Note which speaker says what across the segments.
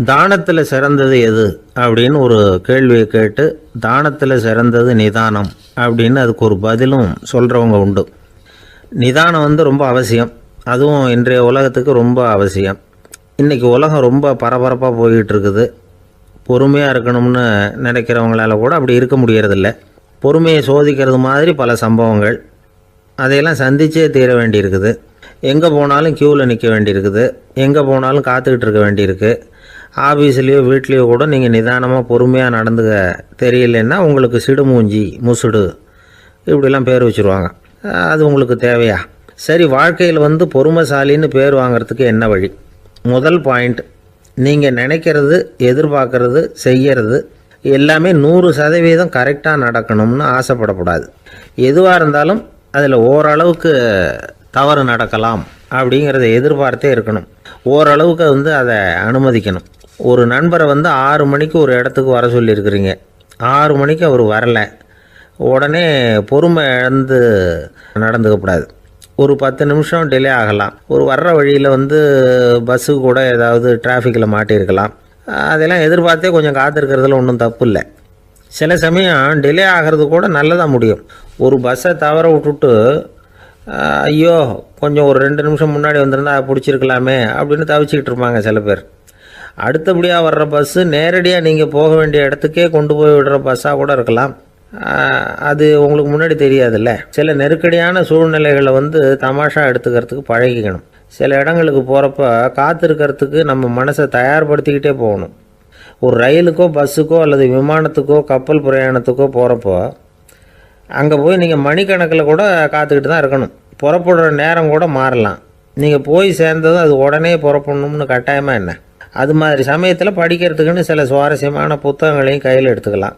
Speaker 1: தானத்தில் சிறந்தது எது அப்படின்னு ஒரு கேள்வியை கேட்டு தானத்தில் சிறந்தது நிதானம் அப்படின்னு அதுக்கு ஒரு பதிலும் சொல்கிறவங்க உண்டு. நிதானம் ரொம்ப அவசியம். அதுவும் இன்றைய உலகத்துக்கு ரொம்ப அவசியம். இன்றைக்கி உலகம் ரொம்ப பரபரப்பாக போய்கிட்டு இருக்குது. பொறுமையாக இருக்கணும்னு நினைக்கிறவங்களால கூட அப்படி இருக்க முடியறதில்ல. பொறுமையை சோதிக்கிறது மாதிரி பல சம்பவங்கள். அதையெல்லாம் சந்திச்சே தீர வேண்டியிருக்குது. எங்கே போனாலும் க்யூவில் நிற்க வேண்டியிருக்குது. எங்கே போனாலும் காத்துக்கிட்டு இருக்க வேண்டியிருக்கு. ஆஃபீஸ்லேயோ வீட்லேயோ கூட நீங்கள் நிதானமாக பொறுமையாக நடந்துக்க தெரியலன்னா உங்களுக்கு சிடுமூஞ்சி, முசுடு இப்படிலாம் பேர் வச்சுருவாங்க. அது உங்களுக்கு தேவையா? சரி, வாழ்க்கையில் பொறுமைசாலின்னு பேர் வாங்கிறதுக்கு என்ன வழி? முதல் பாயிண்ட், நீங்கள் நினைக்கிறது, எதிர்பார்க்கறது, செய்கிறது எல்லாமே 100% கரெக்டாக நடக்கணும்னு ஆசைப்படக்கூடாது. எதுவாக இருந்தாலும் அதில் ஓரளவுக்கு தவறு நடக்கலாம் அப்படிங்கிறத எதிர்பார்த்தே இருக்கணும். ஓரளவுக்கு அதை அனுமதிக்கணும். ஒரு நண்பரை 6 மணிக்கு ஒரு இடத்துக்கு வர சொல்லியிருக்கிறீங்க. 6 மணிக்கு அவர் வரலை. உடனே பொறுமை இழந்து நடந்துக்கக்கூடாது. ஒரு 10 நிமிஷம் டிலே ஆகலாம். ஒரு வர்ற வழியில் பஸ்ஸு கூட ஏதாவது டிராஃபிக்கில் மாட்டியிருக்கலாம். அதெல்லாம் எதிர்பார்த்தே கொஞ்சம் காத்திருக்கிறதுல ஒன்றும் தப்பு இல்லை. சில சமயம் டிலே ஆகிறது கூட நல்லதாக முடியும். ஒரு பஸ்ஸை தவற விட்டுட்டு ஐயோ கொஞ்சம் ஒரு 2 நிமிஷம் முன்னாடி வந்திருந்தா பிடிச்சிருக்கலாமே அப்படின்னு தவிச்சிக்கிட்டு இருப்பாங்க சில பேர். அடுத்தபடியாக வர்ற பஸ்ஸு நேரடியாக நீங்கள் போக வேண்டிய இடத்துக்கே கொண்டு போய் விடுற பஸ்ஸாக கூட இருக்கலாம். அது உங்களுக்கு முன்னாடி தெரியாதுல்ல. சில நெருக்கடியான சூழ்நிலைகளை தமாஷா எடுத்துக்கிறதுக்கு பழகிக்கணும். சில இடங்களுக்கு போகிறப்ப காத்திருக்கிறதுக்கு நம்ம மனசை தயார்படுத்திக்கிட்டே போகணும். ஒரு ரயிலுக்கோ பஸ்ஸுக்கோ அல்லது விமானத்துக்கோ கப்பல் பிரயாணத்துக்கோ போகிறப்போ அங்கே போய் நீங்கள் மணிக்கணக்கில் கூட காத்துக்கிட்டு தான் இருக்கணும். புறப்படுற நேரம் கூட மாறலாம். நீங்கள் போய் சேர்ந்ததும் அது உடனே புறப்படணும்னு கட்டாயமாக என்ன? அது மாதிரி சமயத்தில் படிக்கிறதுக்குன்னு சில சுவாரஸ்யமான புத்தகங்களையும் கையில் எடுத்துக்கலாம்.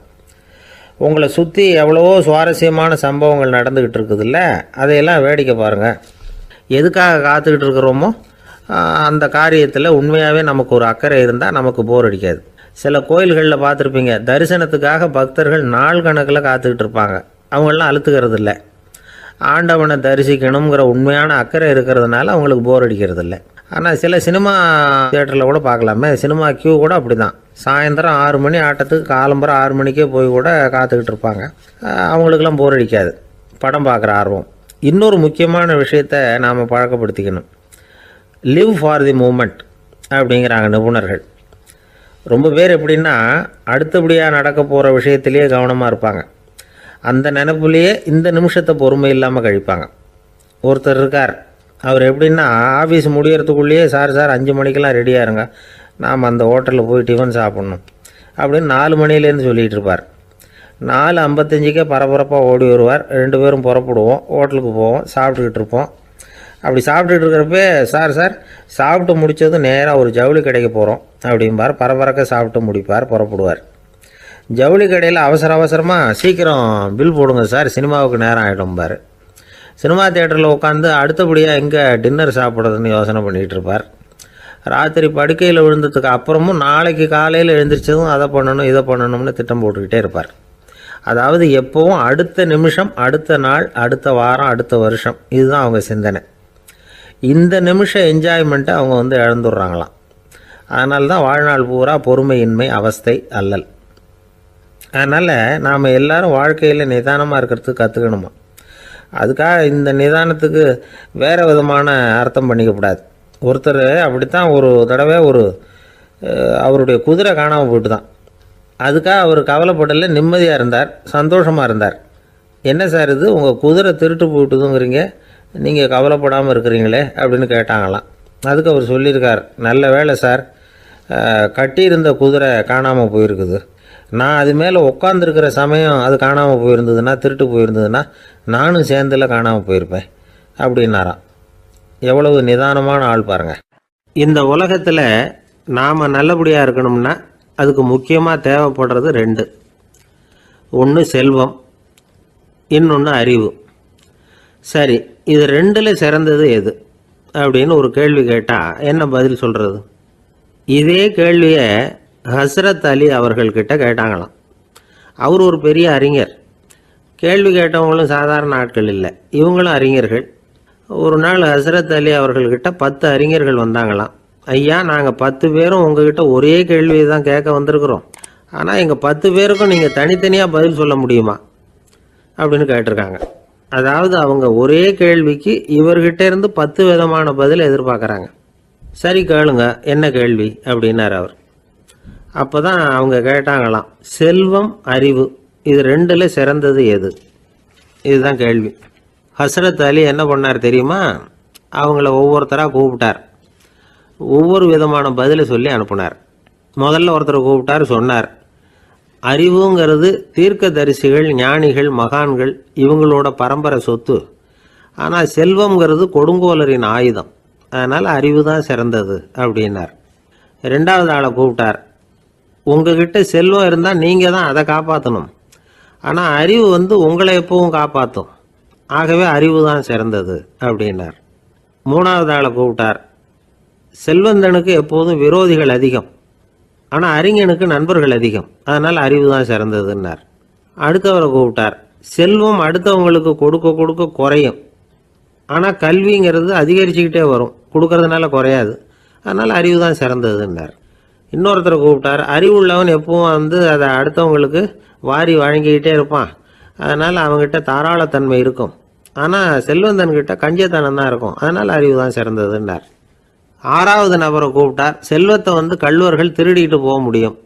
Speaker 1: உங்களை சுற்றி எவ்வளவோ சுவாரஸ்யமான சம்பவங்கள் நடந்துக்கிட்டு இருக்குதுல்ல, அதையெல்லாம் வேடிக்கை பாருங்கள். எதுக்காக காத்துக்கிட்டு இருக்கிறோமோ அந்த காரியத்தில் உண்மையாகவே நமக்கு ஒரு அக்கறை இருந்தால் நமக்கு போர் அடிக்காது. சில கோயில்களில் பார்த்துருப்பீங்க, தரிசனத்துக்காக பக்தர்கள் நாள் கணக்கில் காத்துக்கிட்டு இருப்பாங்க. அவங்களெலாம் அழுத்துக்கிறது இல்லை. ஆண்டவனை தரிசிக்கணுங்கிற உண்மையான அக்கறை இருக்கிறதுனால அவங்களுக்கு போர் அடிக்கிறது இல்லை. ஆனால் சில சினிமா தியேட்டரில் கூட பார்க்கலாமே, சினிமா க்யூ கூட அப்படி தான். சாயந்தரம் 6 மணி ஆட்டத்துக்கு காலம்பரம் 6 மணிக்கே போய் கூட காத்துக்கிட்டு இருப்பாங்க. அவங்களுக்கெல்லாம் போர் அடிக்காது. படம் பார்க்குற ஆர்வம். இன்னொரு முக்கியமான விஷயத்தை நாம் பழக்கப்படுத்திக்கணும். லிவ் ஃபார் தி மூமெண்ட் அப்படிங்கிறாங்க நிபுணர்கள். ரொம்ப பேர் எப்படின்னா அடுத்தபடியாக நடக்க போகிற விஷயத்திலேயே கவனமாக இருப்பாங்க. அந்த நினைப்புலேயே இந்த நிமிஷத்தை பொறுமை இல்லாமல் கழிப்பாங்க. ஒருத்தர் இருக்கார், அவர் எப்படின்னா ஆஃபீஸ் முடியறதுக்குள்ளேயே சார் 5 மணிக்கெல்லாம் ரெடியாக இருங்க, நாம் அந்த ஹோட்டலில் போய் டிஃபன் சாப்பிட்ணும் அப்படின்னு 4 மணிலேருந்து சொல்லிகிட்டு இருப்பார். 4:55 பரபரப்பாக ஓடி வருவார். 2 பேரும் புறப்படுவோம், ஹோட்டலுக்கு போவோம், சாப்பிட்டுக்கிட்டு இருப்போம். அப்படி சாப்பிட்டுட்டு இருக்கிறப்பே சார் சாப்பிட்டு முடித்ததும் நேராக ஒரு ஜவுளி கடைக்கு போகிறோம் அப்படிம்பார். பரபரக்க சாப்பிட்டு முடிப்பார், புறப்படுவார். ஜவுளி கடையில் அவசரமாக சீக்கிரம் பில் போடுங்க சார், சினிமாவுக்கு நேரம் ஆகிடும்பார். சினிமா தியேட்டரில் உட்காந்து அடுத்தபடியாக எங்கே டின்னர் சாப்பிட்றதுன்னு யோசனை பண்ணிகிட்டு இருப்பார். ராத்திரி படுக்கையில் விழுந்ததுக்கு அப்புறமும் நாளைக்கு காலையில் எழுந்திரிச்சதும் அதை பண்ணணும் இதை பண்ணணும்னு திட்டம் போட்டுக்கிட்டே இருப்பார். அதாவது எப்போவும் அடுத்த நிமிஷம், அடுத்த நாள், அடுத்த வாரம், அடுத்த வருஷம், இதுதான் அவங்க சிந்தனை. இந்த நிமிஷம் என்ஜாய்மெண்ட்டை அவங்க இழந்துடுறாங்களாம். அதனால தான் வாழ்நாள் பூரா பொறுமையின்மை, அவஸ்தை, அல்லல். அதனால் நாம் எல்லோரும் வாழ்க்கையில் நிதானமாக இருக்கிறதுக்கு கற்றுக்கணுமா. அதுக்காக இந்த நிதானத்துக்கு வேறு விதமான அர்த்தம் பண்ணிக்கக்கூடாது. ஒருத்தர் அப்படித்தான் ஒரு தடவை அவருடைய குதிரை காணாமல் போயிட்டு தான். அதுக்காக அவர் கவலைப்படலை, நிம்மதியாக இருந்தார், சந்தோஷமாக இருந்தார். என்ன சார் இது, உங்கள் குதிரை திருட்டு போயிட்டுதுங்கிறீங்க, நீங்கள் கவலைப்படாமல் இருக்கிறீங்களே அப்படின்னு கேட்டாங்களாம். அதுக்கு அவர் சொல்லியிருக்கார், நல்ல வேலை சார், கட்டியிருந்த குதிரை காணாமல் போயிருக்குது. நான் அது மேலே உட்காந்துருக்கிற சமயம் அது காணாமல் போயிருந்ததுன்னா, திருட்டு போயிருந்ததுன்னா நானும் சேர்ந்தில் காணாமல் போயிருப்பேன் அப்படின்னாராம். எவ்வளவு நிதானமான ஆள் பாருங்கள். இந்த உலகத்தில் நாம் நல்லபடியாக இருக்கணும்னா அதுக்கு முக்கியமாக தேவைப்படுறது 2. ஒன்று செல்வம், இன்னொன்று அறிவு. சரி, இது 2ல் சிறந்தது எது அப்படின்னு ஒரு கேள்வி கேட்டால் என்ன பதில் சொல்கிறது? இதே கேள்வியை ஹஸ்ரத் அலி அவர்கள்கிட்ட கேட்டாங்களாம். அவர் ஒரு பெரிய அறிஞர். கேள்வி கேட்டவங்களும் சாதாரண ஆட்கள் இல்லை, இவங்களும் அறிஞர்கள். ஒரு நாள் ஹஸ்ரத் அலி அவர்கள்கிட்ட 10 அறிஞர்கள் வந்தாங்களாம். ஐயா, நாங்கள் 10 பேரும் உங்ககிட்ட ஒரே கேள்வியை தான் கேட்க வந்திருக்கிறோம். ஆனால் எங்கள் 10 பேருக்கும் நீங்கள் தனித்தனியாக பதில் சொல்ல முடியுமா அப்படின்னு கேட்டிருக்காங்க. அதாவது அவங்க ஒரே கேள்விக்கு இவர்கிட்ட இருந்து 10 விதமான பதில் எதிர்பார்க்குறாங்க. சரி கேளுங்க, என்ன கேள்வி அப்படின்னார் அவர். அப்போ தான் அவங்க கேட்டாங்களாம், செல்வம் அறிவு இது ரெண்டுல சிறந்தது எது? இதுதான் கேள்வி. ஹஸ்ரத் அலி என்ன பண்ணார் தெரியுமா? அவங்கள ஒவ்வொருத்தராக கூப்பிட்டார். ஒவ்வொரு விதமான பதிலை சொல்லி அனுப்புனார். முதல்ல ஒருத்தரை கூப்பிட்டார், சொன்னார், அறிவுங்கிறது தீர்க்கதரிசிகள், ஞானிகள், மகான்கள் இவங்களோட பரம்பரை சொத்து. ஆனால் செல்வம்ங்கிறது கொடுங்கோலரின் ஆயுதம். அதனால் அறிவு தான் சிறந்தது அப்படின்னார். ரெண்டாவது ஆளை கூப்பிட்டார். உங்ககிட்ட செல்வம் இருந்தால் நீங்கள் தான் அதை காப்பாற்றணும். ஆனால் அறிவு உங்களை எப்பவும் காப்பாற்றும். ஆகவே அறிவு தான் சிறந்தது அப்படின்னார். மூணாவது ஆளை கூப்பிட்டார். செல்வந்தனுக்கு எப்போதும் விரோதிகள் அதிகம், ஆனால் அறிஞனுக்கு நண்பர்கள் அதிகம். அதனால் அறிவு தான் சிறந்ததுன்னார். அடுத்தவரை கூப்பிட்டார். செல்வம் அடுத்தவங்களுக்கு கொடுக்க கொடுக்க குறையும், ஆனால் கல்விங்கிறது அதிகரிச்சுக்கிட்டே வரும், கொடுக்கறதுனால குறையாது. அதனால் அறிவு தான் சிறந்ததுன்னார். இன்னொருத்தரை கூப்பிட்டார். அறிவுள்ளவன் எப்பவும் அதை அடுத்தவங்களுக்கு வாரி வழங்கிக்கிட்டே இருப்பான். அதனால் அவங்ககிட்ட தாராளத்தன்மை இருக்கும். ஆனால் செல்வந்தன்கிட்ட கஞ்சத்தனம் தான் இருக்கும். அதனால் அறிவு தான் சிறந்ததுன்னார். ஆறாவது நபரை கூப்பிட்டார். செல்வத்தை கள்வர்கள் திருடிட்டு போக முடியும்,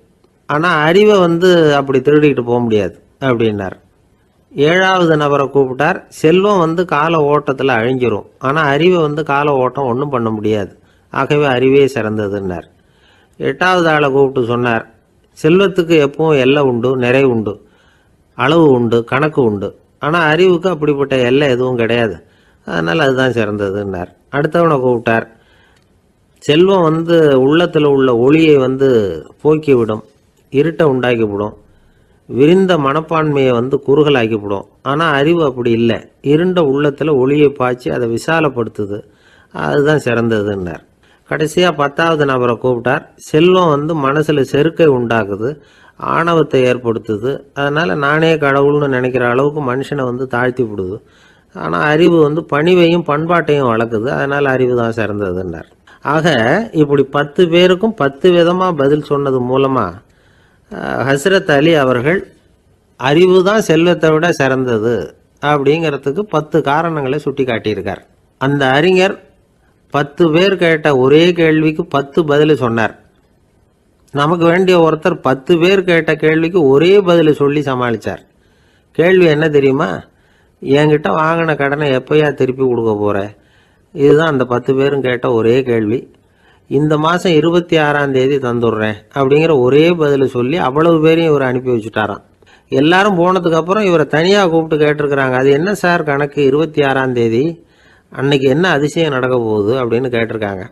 Speaker 1: ஆனால் அறிவை அப்படி திருடிட்டு போக முடியாது அப்படின்னார். ஏழாவது நபரை கூப்பிட்டார். செல்வம் கால ஓட்டத்தில் அழிஞ்சிரும், ஆனால் அறிவை கால ஓட்டம் ஒன்றும் பண்ண முடியாது. ஆகவே அறிவே சிறந்ததுன்னார். எட்டாவது ஆளை கூப்பிட்டு சொன்னார், செல்வத்துக்கு எப்பவும் எல்லை உண்டு, நிறை உண்டு, அளவு உண்டு, கணக்கு உண்டு. ஆனால் அறிவுக்கு அப்படிப்பட்ட எல்லை எதுவும் கிடையாது. அதனால் அதுதான் சிறந்ததுன்னார். அடுத்தவனை கூப்பிட்டார். செல்வம் உள்ளத்தில் உள்ள ஒளியை போக்கிவிடும், இருட்டை உண்டாக்கிவிடும், விரிந்த மனப்பான்மையை குறுகலாக்கிவிடும். ஆனால் அறிவு அப்படி இல்லை, இருண்ட உள்ளத்தில் ஒளியை பாய்ச்சி அதை விசாலப்படுத்துது. அதுதான் சிறந்ததுன்னார். கடைசியாக 10வது நபரை கூப்பிட்டார். செல்வம் மனசில் செருக்கை உண்டாக்குது, ஆணவத்தை ஏற்படுத்துது. அதனால் நானே கடவுள்னு நினைக்கிற அளவுக்கு மனுஷனை தாழ்த்தி விடுது. ஆனால் அறிவு பணிவையும் பண்பாட்டையும் வளர்க்குது. அதனால் அறிவு தான் சிறந்ததுன்னார். ஆக இப்படி 10 பேருக்கும் 10 விதமாக பதில் சொன்னது மூலமாக ஹஸ்ரத் அலி அவர்கள் அறிவு தான் செல்வத்தை விட சிறந்தது அப்படிங்கிறதுக்கு 10 காரணங்களை சுட்டி காட்டியிருக்கார். அந்த அறிஞர் 10 பேர் கேட்ட ஒரே கேள்விக்கு 10 பதில் சொன்னார். நமக்கு வேண்டிய ஒருத்தர் 10 பேர் கேட்ட கேள்விக்கு ஒரே பதில் சொல்லி சமாளித்தார். கேள்வி என்ன தெரியுமா? என்கிட்ட வாங்கின கடனை எப்போயா திருப்பி கொடுக்க போகிற? இதுதான் அந்த 10 பேரும் கேட்ட ஒரே கேள்வி. இந்த மாதம் 26ஆம் தேதி தந்துடுறேன் அப்படிங்கிற ஒரே பதில் சொல்லி அவ்வளவு பேரையும் இவர் அனுப்பி வச்சுட்டாராம். எல்லாரும் போனதுக்கப்புறம் இவரை தனியாக கூப்பிட்டு கேட்டிருக்கிறாங்க. அது என்ன சார் கணக்கு, 26ஆம் தேதி அன்னைக்கு என்ன அதிசயம் நடக்க போகுது அப்படின்னு கேட்டிருக்காங்க.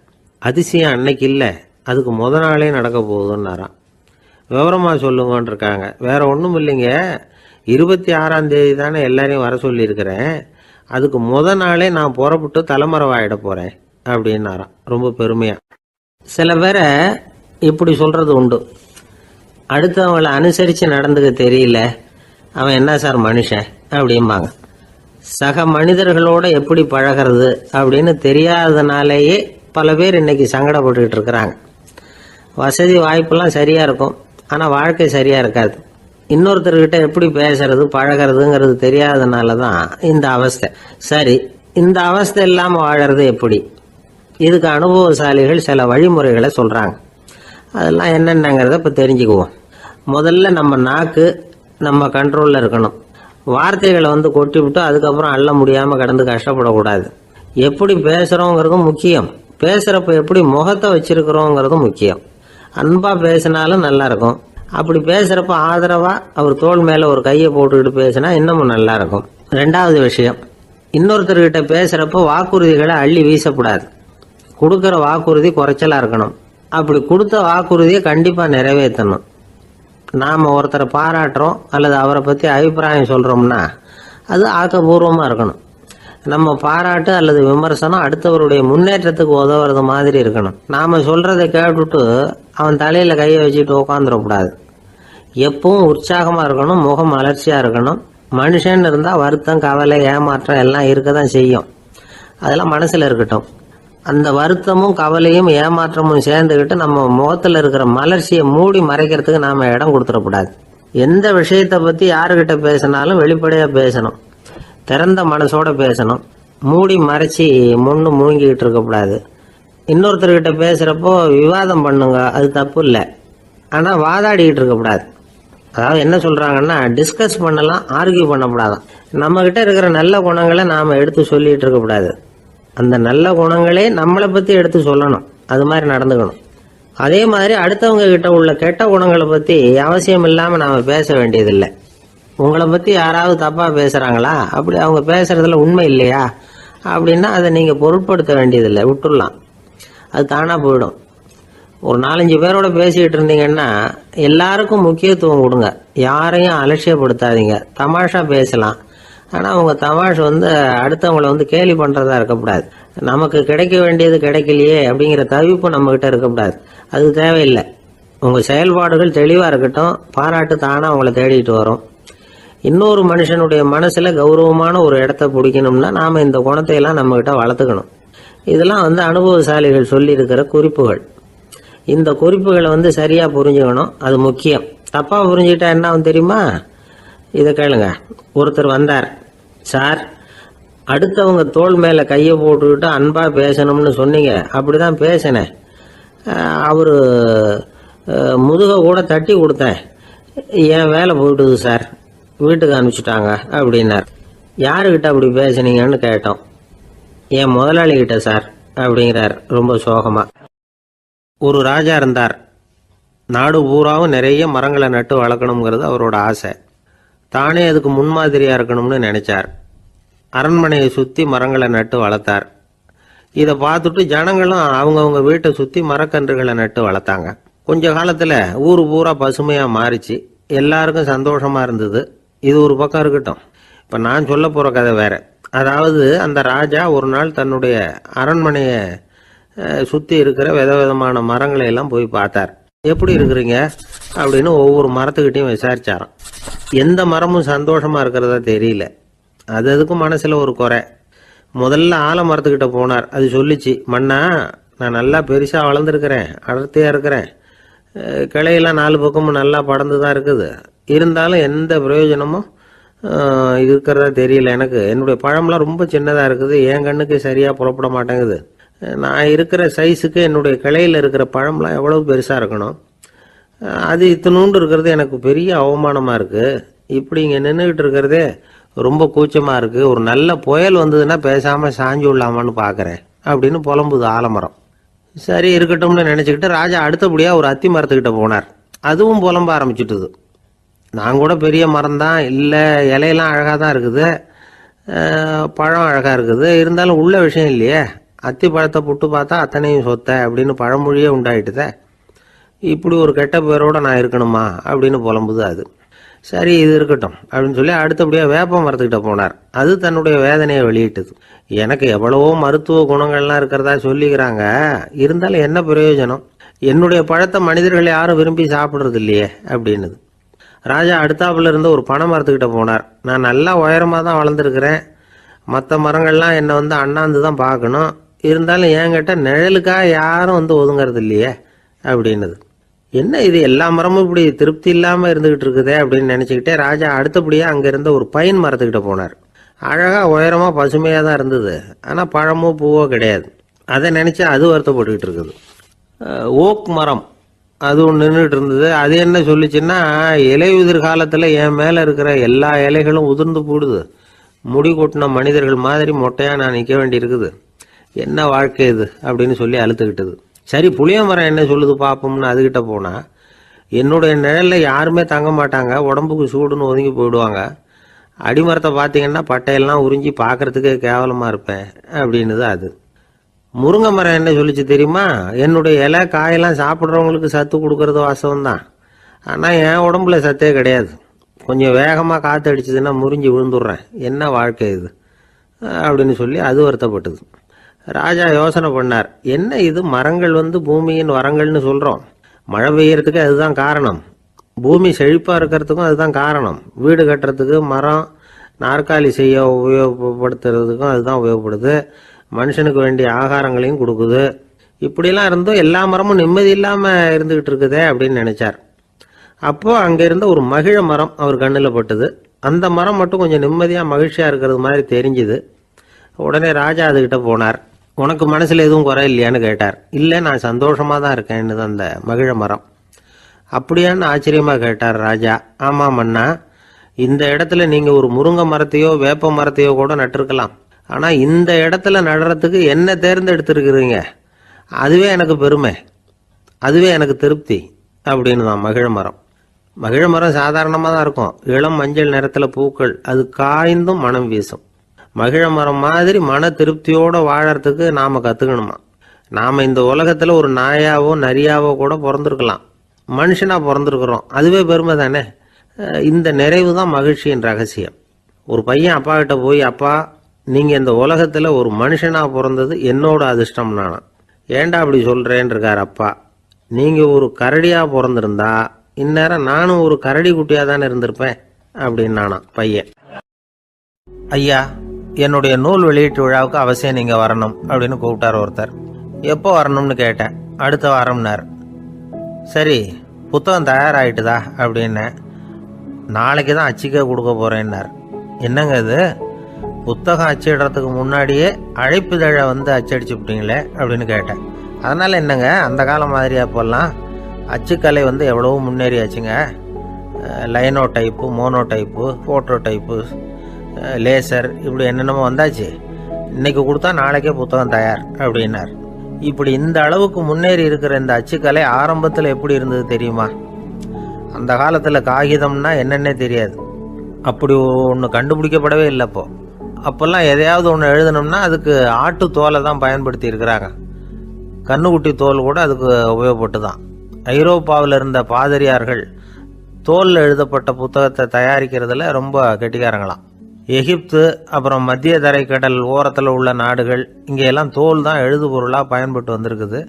Speaker 1: அதிசயம் அன்னைக்கு இல்லை, அதுக்கு முத நாளே நடக்க போகுதுன்னாராம். விவரமாக சொல்லுங்கன்னு இருக்காங்க. வேற ஒன்றும் இல்லைங்க, 26ஆம் தேதி தானே எல்லாரையும் வர சொல்லியிருக்கிறேன், அதுக்கு முத நாளே நான் புறப்பட்டு தலைமறைவாயிட போகிறேன் அப்படின்னாராம் ரொம்ப பெருமையாக. சில பேரை இப்படி சொல்கிறது உண்டு, அடுத்தவங்களை அனுசரித்து நடந்துக்க தெரியல, அவன் என்ன சார் மனுஷன் அப்படிம்பாங்க. சக மனிதர்களோட எப்படி பழகிறது அப்படின்னு தெரியாததுனாலேயே பல பேர் இன்னைக்கு சங்கடப்பட்டுக்கிட்டு இருக்கிறாங்க. வசதி வாய்ப்பெல்லாம் சரியாக இருக்கும், ஆனால் வாழ்க்கை சரியாக இருக்காது. இன்னொருத்தர்கிட்ட எப்படி பேசுறது பழகிறதுங்கிறது தெரியாததுனால தான் இந்த அவஸ்தை. சரி, இந்த அவஸ்தை இல்லாமல் வாழறது எப்படி? இதுக்கு அனுபவசாலிகள் சில வழிமுறைகளை சொல்கிறாங்க. அதெல்லாம் என்னென்னங்கிறத இப்போ தெரிஞ்சுக்குவோம். முதல்ல நம்ம நாக்கு நம்ம கண்ட்ரோலில் இருக்கணும். வார்த்தைகளை கொட்டி விட்டு அதுக்கப்புறம் அள்ள முடியாமல் கடந்து கஷ்டப்படக்கூடாது. எப்படி பேசுகிறோங்கிறதும் முக்கியம், பேசுகிறப்ப எப்படி முகத்தை வச்சிருக்கிறோங்கிறதும் முக்கியம். அன்பாக பேசினாலும் நல்லா இருக்கும். அப்படி பேசுகிறப்ப ஆதரவாக அவர் தோள் மேலே ஒரு கையை போட்டுக்கிட்டு பேசினா இன்னமும் நல்லா இருக்கும். ரெண்டாவது விஷயம், இன்னொருத்தர்கிட்ட பேசுகிறப்ப வாக்குறுதிகளை அள்ளி வீசக்கூடாது. கொடுக்குற வாக்குறுதி குறைச்சலாக இருக்கணும். அப்படி கொடுத்த வாக்குறுதியை கண்டிப்பாக நிறைவேற்றணும். நாம் ஒருத்தரை பாராட்டுறோம் அல்லது அவரை பற்றி அபிப்பிராயம் சொல்கிறோம்னா அது ஆக்கப்பூர்வமாக இருக்கணும். நம்ம பாராட்டு அல்லது விமர்சனம் அடுத்தவருடைய முன்னேற்றத்துக்கு உதவுறது மாதிரி இருக்கணும். நாம் சொல்கிறத கேட்டுட்டு அவன் தலையில் கையை வச்சுட்டு உட்காந்துடக்கூடாது. எப்பவும் உற்சாகமாக இருக்கணும், முகம் மலர்ச்சியாக இருக்கணும். மனுஷன் இருந்தால் வருத்தம், கவலை, ஏமாற்றம் எல்லாம் இருக்க தான் செய்யும். அதெல்லாம் மனசில் இருக்கட்டும். அந்த வருத்தமும் கவலையும் ஏமாற்றமும் சேர்ந்துக்கிட்டு நம்ம முகத்தில் இருக்கிற மலர்ச்சியை மூடி மறைக்கிறதுக்கு நாம் இடம் கொடுத்துடக்கூடாது. எந்த விஷயத்தை பற்றி யாருக்கிட்ட பேசினாலும் வெளிப்படையாக பேசணும், திறந்த மனசோட பேசணும். மூடி மறைச்சி முன்னு மூங்கிக்கிட்டு இருக்கக்கூடாது. இன்னொருத்தர்கிட்ட பேசுகிறப்போ விவாதம் பண்ணுங்க, அது தப்பு இல்லை. ஆனால் வாதாடிக்கிட்டு இருக்கக்கூடாது. அதாவது என்ன சொல்கிறாங்கன்னா, டிஸ்கஸ் பண்ணலாம், ஆர்கியூ பண்ணக்கூடாதான். நம்மக்கிட்ட இருக்கிற நல்ல குணங்களை நாம் எடுத்து சொல்லிகிட்டு இருக்கக்கூடாது. அந்த நல்ல குணங்களே நம்மளை பற்றி எடுத்து சொல்லணும். அது மாதிரி நடந்துக்கணும். அதே மாதிரி அடுத்தவங்க கிட்ட உள்ள கெட்ட குணங்களை பற்றி அவசியம் இல்லாமல் நாம் பேச வேண்டியதில்லை. உங்களை பற்றி யாராவது தப்பாக பேசுகிறாங்களா, அப்படி அவங்க பேசுகிறதுல உண்மை இல்லையா அப்படின்னா அதை நீங்கள் பொருட்படுத்த வேண்டியதில்லை, விட்டுடலாம். அது தானாக போயிடும். ஒரு 4-5 பேரோட பேசிக்கிட்டு இருந்தீங்கன்னா எல்லாருக்கும் முக்கியத்துவம் கொடுங்க, யாரையும் அலட்சியப்படுத்தாதீங்க. தமாஷா பேசலாம், ஆனால் அவங்க தமாஷ் அடுத்தவங்களை கேலி பண்ணுறதா இருக்கக்கூடாது. நமக்கு கிடைக்க வேண்டியது கிடைக்கலையே அப்படிங்கிற தவிப்பு நம்மக்கிட்ட இருக்கக்கூடாது. அது தேவையில்லை. உங்கள் செயல்பாடுகள் தெளிவாக இருக்கட்டும், பாராட்டு தானாக அவங்கள தேடிட்டு வரும். இன்னொரு மனுஷனுடைய மனசில் கௌரவமான ஒரு இடத்த பிடிக்கணும்னா நாம் இந்த குணத்தை எல்லாம் நம்மக்கிட்ட வளர்த்துக்கணும். இதெல்லாம் அனுபவசாலிகள் சொல்லியிருக்கிற குறிப்புகள். இந்த குறிப்புகளை சரியாக புரிஞ்சுக்கணும், அது முக்கியம். தப்பாக புரிஞ்சுக்கிட்டா என்ன ஆகும் தெரியுமா? இதை கேளுங்க. ஒருத்தர் வந்தார், சார் அடுத்தவங்க தோள் மேலே கையை போட்டுக்கிட்டு அன்பாக பேசணும்னு சொன்னீங்க, அப்படி தான் பேசினேன். அவர் முதுகை கூட தட்டி கொடுத்தேன், என் வேலை போயிட்டுது சார், வீட்டுக்கு அனுப்பிச்சிட்டாங்க அப்படின்னார். யாருக்கிட்ட அப்படி பேசுனீங்கன்னு கேட்டோம். என் முதலாளிகிட்ட சார் அப்படிங்கிறார் ரொம்ப சோகமாக. ஒரு ராஜா இருந்தார். நாடு பூராவும் நிறைய மரங்களை நட்டு வளர்க்கணுங்கிறது அவரோட ஆசை. தானே அதுக்கு முன்மாதிரியாக இருக்கணும்னு நினைச்சார். அரண்மனையை சுற்றி மரங்களை நட்டு வளர்த்தார். இதை பார்த்துட்டு ஜனங்களும் அவங்கவுங்க வீட்டை சுற்றி மரக்கன்றுகளை நட்டு வளர்த்தாங்க. கொஞ்ச காலத்தில் ஊர் பூரா பசுமையாக மாறிச்சு. எல்லாருக்கும் சந்தோஷமாக இருந்தது. இது ஒரு பக்கம் இருக்கட்டும். இப்போ நான் சொல்ல போகிற கதை வேற. அதாவது அந்த ராஜா ஒரு நாள் தன்னுடைய அரண்மனையை சுற்றி இருக்கிற விதவிதமான மரங்களை எல்லாம் போய் பார்த்தார். எப்படி இருக்கிறீங்க அப்படின்னு ஒவ்வொரு மரத்துக்கிட்டையும் விசாரிச்சாராம். எந்த மரமும் சந்தோஷமாக இருக்கிறதா தெரியல. அதுக்கும் மனசில் ஒரு குறை. முதல்ல ஆலமரத்துக்கிட்ட போனார். அது சொல்லிச்சு, மண்ணா நான் நல்லா பெருசாக வளர்ந்துருக்கிறேன், அடர்த்தியாக இருக்கிறேன், கிளையெல்லாம் 4 பக்கமும் நல்லா படர்ந்து தான் இருக்குது, இருந்தாலும் எந்த பிரயோஜனமும் இருக்கிறதா தெரியல எனக்கு. என்னுடைய பழம்லாம் ரொம்ப சின்னதாக இருக்குது, என் கண்ணுக்கு சரியாக புறப்பட மாட்டேங்குது. நான் இருக்கிற சைஸுக்கு என்னுடைய கிளையில் இருக்கிற பழம்லாம் எவ்வளவு பெருசாக இருக்கணும், அது இத்தினூண்டு இருக்கிறது எனக்கு பெரிய அவமானமாக இருக்குது. இப்படி இங்கே நின்றுக்கிட்டு இருக்கிறதே ரொம்ப கூச்சமாக இருக்குது. ஒரு நல்ல புயல் வந்ததுன்னா பேசாமல் சாஞ்சு விடலாமான்னு பார்க்குறேன் அப்படின்னு புலம்புது ஆலமரம். சரி இருக்கட்டும்னு நினச்சிக்கிட்டு ராஜா அடுத்தபடியாக ஒரு அத்தி மரத்துக்கிட்ட போனார். அதுவும் புலம்ப ஆரம்பிச்சுட்டுது. நான் கூட பெரிய மரம் தான், இல்லை இலையெல்லாம் அழகாக தான் இருக்குது, பழம் அழகாக இருக்குது, இருந்தாலும் உள்ள விஷயம் இல்லையே, அத்தி பழத்தை புட்டு பார்த்தா அத்தனையும் சொத்த அப்படின்னு பழமொழியே உண்டாயிட்டுதே. இப்படி ஒரு கெட்ட பேரோட நான் இருக்கணுமா அப்படின்னு புலம்புது அது. சரி இது இருக்கட்டும் அப்படின்னு சொல்லி அடுத்தபடியாக வேப்ப மரத்துக்கிட்ட போனார். அது தன்னுடைய வேதனையை வெளியிட்டது. எனக்கு எவ்வளவோ மருத்துவ குணங்கள்லாம் இருக்கிறதா சொல்லிக்கிறாங்க, இருந்தாலும் என்ன பிரயோஜனம், என்னுடைய பழத்தை மனிதர்கள் யாரும் விரும்பி சாப்பிட்றது இல்லையே அப்படின்னுது. ராஜா அடுத்தாப்புல இருந்து ஒரு பனை மரத்துக்கிட்ட போனார். நான் நல்லா உயரமாக தான் வளர்ந்துருக்கிறேன், மற்ற மரங்கள்லாம் என்னை அண்ணாந்து தான் பார்க்கணும், இருந்தாலும் என்கிட்ட நிழலுக்காக யாரும் ஒதுங்கிறது இல்லையே அப்படின்னுது. என்ன இது எல்லா மரமும் இப்படி திருப்தி இல்லாமல் இருந்துகிட்டு இருக்குதே அப்படின்னு நினச்சிக்கிட்டே ராஜா அடுத்தபடியாக அங்கே இருந்த ஒரு பைன் மரத்துக்கிட்ட போனார். அழகாக உயரமாக பசுமையாக தான் இருந்தது, ஆனால் பழமோ பூவோ கிடையாது. அதை நினச்சா அது வருத்தப்பட்டுக்கிட்டு இருக்குது. ஓக் மரம் அது ஒன்று நின்றுட்டு இருந்தது. அது என்ன சொல்லிச்சுன்னா, இலையுதிர் காலத்தில் என் மேலே இருக்கிற எல்லா இலைகளும் உதிர்ந்து போடுது, முடி கொட்டின மனிதர்கள் மாதிரி மொட்டையாக நான் நிற்க வேண்டியிருக்குது, என்ன வாழ்க்கை இது அப்படின்னு சொல்லி அழுத்துக்கிட்டது. சரி புளிய மரம் என்ன சொல்லுது பார்ப்போம்னு அதுகிட்ட போனால், என்னுடைய நிழலில் யாருமே தங்க மாட்டாங்க, உடம்புக்கு சூடுன்னு ஒதுங்கி போயிடுவாங்க, அடிமரத்தை பார்த்தீங்கன்னா பட்டையெல்லாம் உறிஞ்சி பார்க்கறதுக்கே கேவலமாக இருப்பேன் அப்படின்னுது அது. முருங்கை மரம் என்ன சொல்லிச்சு தெரியுமா, என்னுடைய இலை காயெல்லாம் சாப்பிட்றவங்களுக்கு சத்து கொடுக்கறது வாசவம்தான், ஆனால் என் உடம்புல சத்தே கிடையாது, கொஞ்சம் வேகமாக காற்று அடிச்சதுன்னா முறிஞ்சி விழுந்துடுறேன், என்ன வாழ்க்கை இது அப்படின்னு சொல்லி அது வருத்தப்பட்டது. ராஜா யோசனை பண்ணார், என்ன இது மரங்கள் பூமியின் வரங்கள்னு சொல்கிறோம், மழை பெய்யறதுக்கு அதுதான் காரணம், பூமி செழிப்பாக இருக்கிறதுக்கும் அதுதான் காரணம், வீடு கட்டுறதுக்கு மரம், நாற்காலி செய்ய உபயோகப்படுத்துறதுக்கும் அதுதான் உபயோகப்படுது, மனுஷனுக்கு வேண்டிய ஆகாரங்களையும் கொடுக்குது. இப்படிலாம் இருந்தும் எல்லா மரமும் நிம்மதி இல்லாமல் இருந்துகிட்டு இருக்குதே அப்படின்னு நினைச்சார். அப்போ அங்கே இருந்த ஒரு மகிழ மரம் அவர் கண்ணில் பட்டுது. அந்த மரம் மட்டும் கொஞ்சம் நிம்மதியாக மகிழ்ச்சியாக இருக்கிறது மாதிரி தெரிஞ்சுது. உடனே ராஜா அதுகிட்ட போனார். உனக்கு மனசில் எதுவும் குறை இல்லையான்னு கேட்டார். இல்லை, நான் சந்தோஷமாக தான் இருக்கேன்னு அந்த மகிழ மரம். அப்படியான்னு ஆச்சரியமாக கேட்டார் ராஜா. ஆமாம் மன்னா, இந்த இடத்துல நீங்கள் ஒரு முருங்கை மரத்தையோ வேப்ப மரத்தையோ கூட நட்டிருக்கலாம். ஆனால் இந்த இடத்துல நடுறதுக்கு என்ன தேர்ந்தெடுத்திருக்கிறீங்க, அதுவே எனக்கு பெருமை, அதுவே எனக்கு திருப்தி அப்படின்னு தான் மகிழ மரம். மகிழ மரம் சாதாரணமாக தான் இருக்கும். இளம் மஞ்சள் நிறத்தில் பூக்கள், அது காய்ந்தும் மனம் வீசும். மகிழ மரம் மாதிரி மன திருப்தியோடு வாழறதுக்கு நாம் கற்றுக்கணுமா. நாம் இந்த உலகத்தில் ஒரு நாயாவோ நரியாவோ கூட பிறந்திருக்கலாம். மனுஷனாக பிறந்திருக்கிறோம், அதுவே பெருமை தானே. இந்த நிறைவு தான் மகிழ்ச்சியின் ரகசியம். ஒரு பையன் அப்பா கிட்ட போய், அப்பா நீங்கள் இந்த உலகத்தில் ஒரு மனுஷனாக பிறந்தது என்னோட அதிர்ஷ்டம் நானா. ஏண்டா அப்படி சொல்கிறேன்னு இருக்கார் அப்பா. நீங்கள் ஒரு கரடியாக பிறந்திருந்தா இந்நேரம் நானும் ஒரு கரடி குட்டியாக தானே இருந்திருப்பேன் அப்படின்னு நானா பையன். ஐயா, என்னுடைய நூல் வெளியீட்டு விழாவுக்கு அவசியம் நீங்கள் வரணும் அப்படின்னு கூப்பிட்டார் ஒருத்தர். எப்போ வரணும்னு கேட்டேன். அடுத்த வாரம்னார். சரி, புத்தகம் தயாராகிட்டுதா அப்படின்னு. நாளைக்கு தான் அச்சிக்க கொடுக்க போகிறேன்னார். என்னங்க இது, புத்தகம் அச்சிடுறதுக்கு முன்னாடியே அழைப்புதழை அச்சடிச்சு விட்டீங்களே அப்படின்னு கேட்டேன். அதனால் என்னங்க, அந்த காலம் மாதிரி அப்போல்லாம் அச்சுக்கலை எவ்வளவோ முன்னேறியாச்சுங்க. Linotype, monotype, phototype, laser, இப்படி என்னென்னமோ வந்தாச்சு. இன்னைக்கு கொடுத்தா நாளைக்கே புத்தகம் தயார் அப்படின்னார். இப்படி இந்த அளவுக்கு முன்னேறி இருக்கிற இந்த அச்சுக்கலை ஆரம்பத்தில் எப்படி இருந்தது தெரியுமா? அந்த காலத்தில் காகிதம்னா என்னென்னே தெரியாது. அப்படி ஒன்று கண்டுபிடிக்கப்படவே இல்லை. அப்போல்லாம் எதையாவது ஒன்று எழுதணும்னா அதுக்கு ஆட்டு தோலை தான் பயன்படுத்தி இருக்கிறாங்க. கண்ணுக்குட்டி தோல் கூட அதுக்கு உபயோகப்பட்டு தான். ஐரோப்பாவில் இருந்த பாதிரியார்கள் தோலில் எழுதப்பட்ட புத்தகத்தை தயாரிக்கிறதுல ரொம்ப கெட்டிக்காரங்களாம். எகிப்து, அப்புறம் மத்திய தரைக்கடல் ஓரத்தில் உள்ள நாடுகள், இங்கே எல்லாம் தோல் தான் எழுது பொருளாக பயன்பட்டு வந்திருக்குது.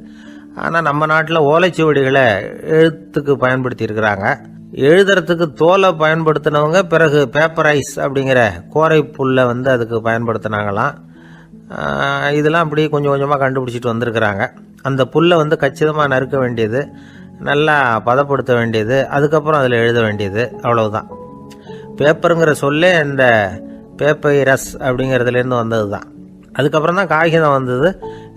Speaker 1: ஆனால் நம்ம நாட்டில் ஓலைச்சுவடிகளை எழுத்துக்கு பயன்படுத்தி இருக்கிறாங்க. எழுதுறதுக்கு தோலை பயன்படுத்தினவங்க பிறகு பேப்பரைஸ் அப்படிங்கிற கோரை புல்லை அதுக்கு பயன்படுத்தினாங்களாம். இதெல்லாம் அப்படி கொஞ்சம் கொஞ்சமாக கண்டுபிடிச்சிட்டு வந்திருக்கிறாங்க. அந்த புல்லை கச்சிதமாக நறுக்க வேண்டியது, நல்லா பதப்படுத்த வேண்டியது, அதுக்கப்புறம் அதில் எழுத வேண்டியது, அவ்வளவுதான். பேப்பருங்கிற சொல்லே இந்த பேப்பைரஸ் அப்படிங்கிறதுலேருந்து வந்தது தான். அதுக்கப்புறம் தான் காகிதம் வந்தது.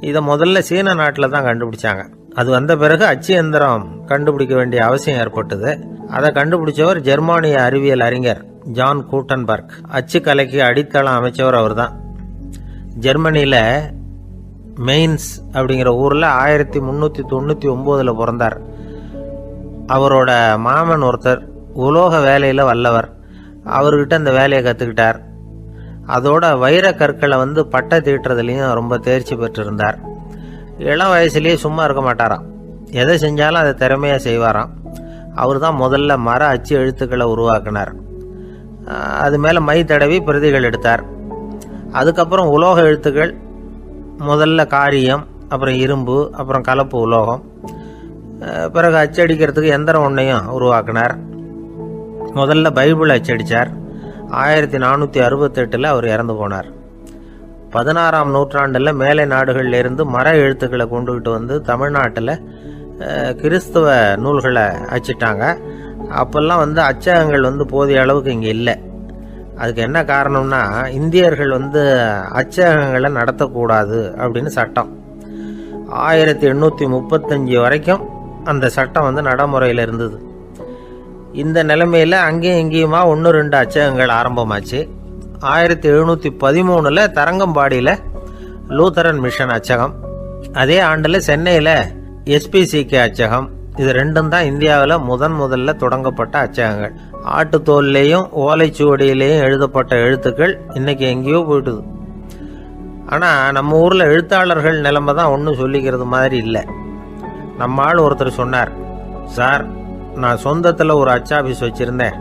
Speaker 1: இதை முதல்ல சீன நாட்டில் தான் கண்டுபிடிச்சாங்க. அது வந்த பிறகு அச்சு எந்திரம் கண்டுபிடிக்க வேண்டிய அவசியம் ஏற்பட்டது. அதை கண்டுபிடிச்சவர் ஜெர்மானிய அறிவியல் அறிஞர் ஜான் கூட்டன்பர்க். அச்சு கலைக்கு அடித்தளம் அமைச்சவர் அவர் தான். ஜெர்மனியில் மெயின்ஸ் அப்படிங்கிற ஊரில் 1399 பிறந்தார். அவரோட மாமன் ஒருத்தர் உலோக வேலையில் வல்லவர். அவர்கிட்ட அந்த வேலையை கற்றுக்கிட்டார். அதோட வைர கற்களை பட்டை தீட்டுறதுலையும் ரொம்ப தேர்ச்சி பெற்றிருந்தார். இளம் வயசுலேயே சும்மா இருக்க மாட்டாராம். எதை செஞ்சாலும் அதை திறமையாக செய்வாராம். அவர் தான் முதல்ல மர அச்சு எழுத்துக்களை உருவாக்கினார். அது மேலே மை தடவி பிரதிகள் எடுத்தார். அதுக்கப்புறம் உலோக எழுத்துக்கள், முதல்ல காரியம், அப்புறம் இரும்பு, அப்புறம் கலப்பு உலோகம், பிறகு அச்சடிக்கிறதுக்கு எந்திரம் ஒன்றையும் உருவாக்கினார். முதல்ல பைபிள் அச்சடித்தார். 1468 அவர் இறந்து போனார். 16ஆம் நூற்றாண்டில் மேலை நாடுகளிலிருந்து மர எழுத்துக்களை கொண்டுகிட்டு தமிழ்நாட்டில் கிறிஸ்துவ நூல்களை அச்சிட்டாங்க. அப்போல்லாம் அச்சகங்கள் போதிய அளவுக்கு இங்கே இல்லை. அதுக்கு என்ன காரணம்னா, இந்தியர்கள் அச்சகங்களை நடத்தக்கூடாது அப்படின்னு சட்டம். 1835 வரைக்கும் அந்த சட்டம் நடைமுறையில் இருந்தது. இந்த நிலைமையில் அங்கேயும் இங்கேயுமா 1-2 அச்சகங்கள் ஆரம்பமாச்சு. 1713 தரங்கம்பாடியில் லூத்தரன் மிஷன் அச்சகம், அதே ஆண்டில் சென்னையில் எஸ்பிசிகே அச்சகம். இது ரெண்டும் தான் இந்தியாவில் முதல்ல தொடங்கப்பட்ட அச்சகங்கள். ஆட்டுத்தோல்லையும் ஓலைச்சுவடியிலையும் எழுதப்பட்ட எழுத்துக்கள் இன்னைக்கு எங்கேயோ போயிட்டுது. ஆனால் நம்ம ஊரில் எழுத்தாளர்கள் நிலைமை தான் ஒன்றும் சொல்லிக்கிறது மாதிரி இல்லை. நம்ம ஆள் ஒருத்தர் சொன்னார், சார் நான் சொந்தத்தில் ஒரு அச்சாபீஸ் வச்சுருந்தேன்,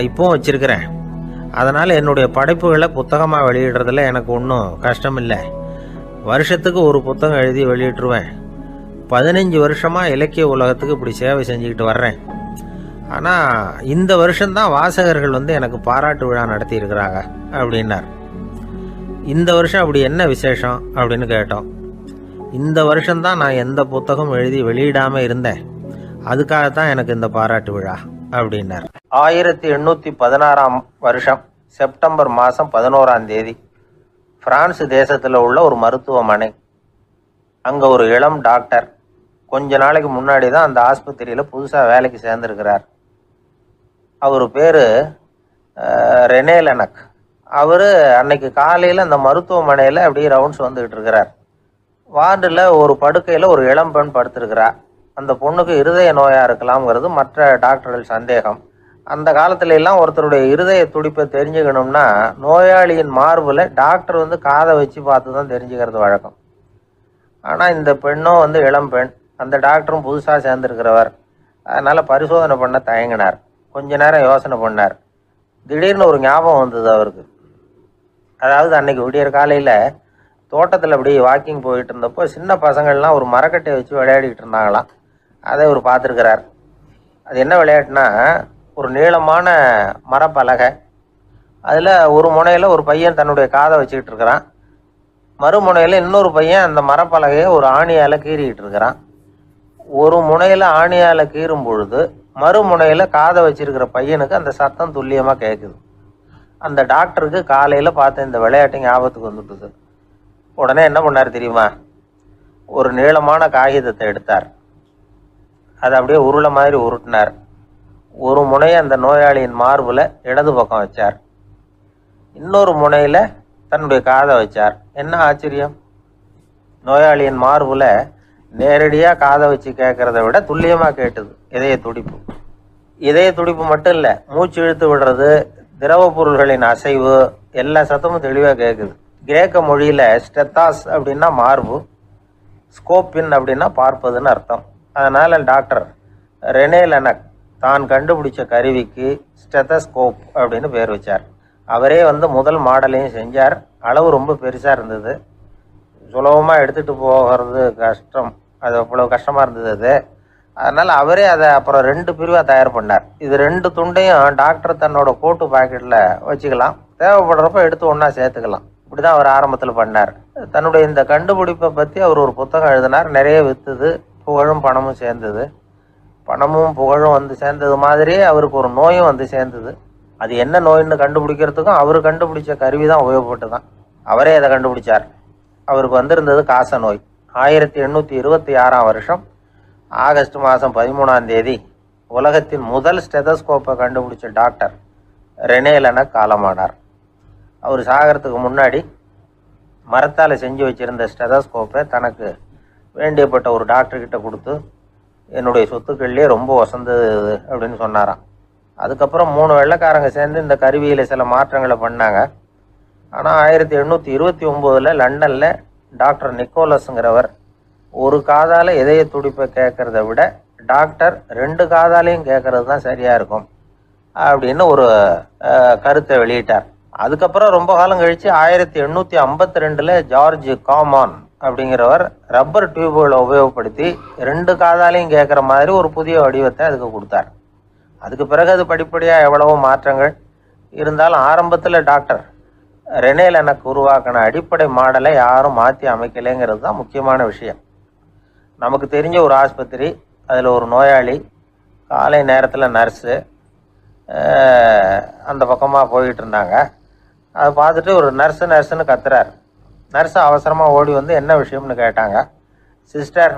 Speaker 1: இப்போவும் வச்சுருக்கிறேன். அதனால் என்னுடைய படைப்புகளை புத்தகமாக வெளியிடுறதுல எனக்கு ஒன்றும் கஷ்டம் இல்லை. வருஷத்துக்கு ஒரு புத்தகம் எழுதி வெளியிட்டுருவேன். 15 வருஷமாக இலக்கிய உலகத்துக்கு இப்படி சேவை செஞ்சுக்கிட்டு வர்றேன். ஆனால் இந்த வருஷம்தான் வாசகர்கள் எனக்கு பாராட்டு விழா நடத்தி இருக்கிறாங்க அப்படின்னார். இந்த வருஷம் அப்படி என்ன விசேஷம் அப்படின்னு கேட்டோம். இந்த வருஷம்தான் நான் எந்த புத்தகம் எழுதி வெளியிடாமல் இருந்தேன், அதுக்காகத்தான் எனக்கு இந்த பாராட்டு விழா அப்படின்னார். 1816 வருஷம் செப்டம்பர் மாதம் 11ஆம் தேதி பிரான்ஸ் தேசத்தில் உள்ள ஒரு மருத்துவமனை. அங்கே ஒரு இளம் டாக்டர் கொஞ்ச நாளைக்கு முன்னாடி தான் அந்த ஆஸ்பத்திரியில் புதுசாக வேலைக்கு சேர்ந்துருக்கிறார். அவர் பேர் ரெனே லெனக். அவர் அன்னைக்கு காலையில் அந்த மருத்துவமனையில் அப்படியே ரவுண்ட்ஸ் வந்துக்கிட்டு இருக்கிறார். வார்டில் ஒரு படுக்கையில் ஒரு இளம் பெண் படுத்திருக்கிறார். அந்த பொண்ணுக்கு இருதய நோயாக இருக்கலாம்ங்கிறது மற்ற டாக்டர்கள் சந்தேகம். அந்த காலத்துல எல்லாம் ஒருத்தருடைய இருதய துடிப்பை தெரிஞ்சுக்கணும்னா நோயாளியின் மார்பில் டாக்டர் காதை வச்சு பார்த்து தான் தெரிஞ்சுக்கிறது வழக்கம். ஆனால் இந்த பெண்ணும் இளம் பெண், அந்த டாக்டரும் புதுசாக சேர்ந்துருக்கிறவர். அதனால் பரிசோதனை பண்ண தயங்கினார். கொஞ்ச நேரம் யோசனை பண்ணார். திடீர்னு ஒரு ஞாபகம் வந்தது அவருக்கு. அதாவது அன்னைக்கு விடியற் காலையில் தோட்டத்தில் அப்படி வாக்கிங் போயிட்டு இருந்தப்போ சின்ன பசங்கள்லாம் ஒரு மரக்கட்டையை வச்சு விளையாடிக்கிட்டு இருந்தாங்களாம். அதை அவர் பார்த்துருக்கிறார். அது என்ன விளையாட்டுனா, ஒரு நீளமான மரப்பலகை, அதில் ஒரு முனையில் ஒரு பையன் தன்னுடைய காதை வச்சுக்கிட்டு இருக்கிறான், மறுமுனையில் இன்னொரு பையன் அந்த மரப்பலகையை ஒரு ஆணியால் கீறிக்கிட்டு இருக்கிறான். ஒரு முனையில் ஆணியால் கீறும் பொழுது மறுமுனையில் காதை வச்சிருக்கிற பையனுக்கு அந்த சத்தம் துல்லியமாக கேட்குது. அந்த டாக்டருக்கு காலையில் பார்த்த இந்த விளையாட்டு ஞாபகத்துக்கு வந்துட்டுது. உடனே என்ன பண்ணார் தெரியுமா? ஒரு நீளமான காகிதத்தை எடுத்தார். அதை அப்படியே உருளை மாதிரி உருட்டினார். ஒரு முனையை அந்த நோயாளியின் மார்பில் இடது பக்கம் வச்சார், இன்னொரு முனையில் தன்னுடைய காதை வச்சார். என்ன ஆச்சரியம்! நோயாளியின் மார்பில் நேரடியாக காதை வச்சு கேட்குறத விட துல்லியமாக கேட்டுது இதய துடிப்பு. இதய துடிப்பு மட்டும் இல்லை, மூச்சு இழுத்து விடுறது, திரவ பொருள்களின் அசைவு, எல்லா சத்தமும் தெளிவாக கேட்குது. கிரேக்க மொழியில் ஸ்டெத்தாஸ் அப்படின்னா மார்பு, ஸ்கோப்பின் அப்படின்னா பார்ப்பதுன்னு அர்த்தம். அதனால் டாக்டர் ரெனே லெனக் தான் கண்டுபிடிச்ச கருவிக்கு ஸ்டெத்தஸ்கோப் அப்படின்னு பேர் வச்சார். அவரே முதல் மாடலையும் செஞ்சார். அளவு ரொம்ப பெருசாக இருந்தது, சுலபமாக எடுத்துகிட்டு போகிறது கஷ்டம், அது அவ்வளோ கஷ்டமாக இருந்தது அது. அதனால் அவரே அதை அப்புறம் 2 பிரிவாக தயார் பண்ணார். இது 2 துண்டையும் டாக்டர் தன்னோட கோட்டு பாக்கெட்டில் வச்சுக்கலாம், தேவைப்படுறப்ப எடுத்து ஒன்றா சேர்த்துக்கலாம். இப்படி தான் அவர் ஆரம்பத்தில் பண்ணார். தன்னுடைய இந்த கண்டுபிடிப்பை பற்றி அவர் ஒரு புத்தகம் எழுதினார். நிறைய விற்றுது, புகழும் பணமும் சேர்ந்தது. பணமும் புகழும் சேர்ந்தது மாதிரியே அவருக்கு ஒரு நோயும் சேர்ந்தது. அது என்ன நோயின்னு கண்டுபிடிக்கிறதுக்கும் அவர் கண்டுபிடிச்ச கருவி தான் உபயோகப்பட்டு தான். அவரே அதை கண்டுபிடிச்சார். அவருக்கு வந்திருந்தது காச நோய். 1826 வருஷம் ஆகஸ்ட் மாதம் 13ஆம் தேதி உலகத்தின் முதல் ஸ்டெதஸ்கோப்பை கண்டுபிடிச்ச டாக்டர் ரெனே லெனக் காலமானார். அவர் சாகிறதுக்கு முன்னாடி மரத்தால் செஞ்சு வச்சுருந்த ஸ்டெதஸ்கோப்பை தனக்கு வேண்டியப்பட்ட ஒரு டாக்டர்கிட்ட கொடுத்து, என்னுடைய சொத்துக்கள்லேயே ரொம்ப வசந்தது அப்படின்னு சொன்னாராம். அதுக்கப்புறம் 3 வெள்ளைக்காரங்க சேர்ந்து இந்த கருவியில் சில மாற்றங்களை பண்ணாங்க. ஆனால் 1829 லண்டனில் டாக்டர் நிக்கோலஸுங்கிறவர் ஒரு காதால் இதய துடிப்பை கேட்குறத விட டாக்டர் 2 காதாலையும் கேட்கறது தான் சரியாக இருக்கும் அப்படின்னு ஒரு கருத்தை வெளியிட்டார். அதுக்கப்புறம் ரொம்ப காலம் கழித்து 1852 ஜார்ஜ் காமான் அப்படிங்கிறவர் ரப்பர் டியூபுகளை உபயோகப்படுத்தி 2 காதாலையும் கேட்குற மாதிரி ஒரு புதிய வடிவத்தை அதுக்கு கொடுத்தார். அதுக்கு பிறகு அது படிப்படியாக எவ்வளவோ மாற்றங்கள் இருந்தாலும் ஆரம்பத்தில் டாக்டர் ரெனே லெனக் உருவாக்கின அடிப்படை மாடலை யாரும் மாற்றி அமைக்கலைங்கிறது தான் முக்கியமான விஷயம். நமக்கு தெரிஞ்ச ஒரு ஆஸ்பத்திரி, அதில் ஒரு நோயாளி, காலை நேரத்தில் நர்ஸு அந்த பக்கமாக போயிட்டு இருந்தாங்க. அதை பார்த்துட்டு ஒரு நர்ஸுன்னு கத்துறார். நர்ஸு அவசரமாக ஓடி என்ன விஷயம்னு கேட்டாங்க. சிஸ்டர்,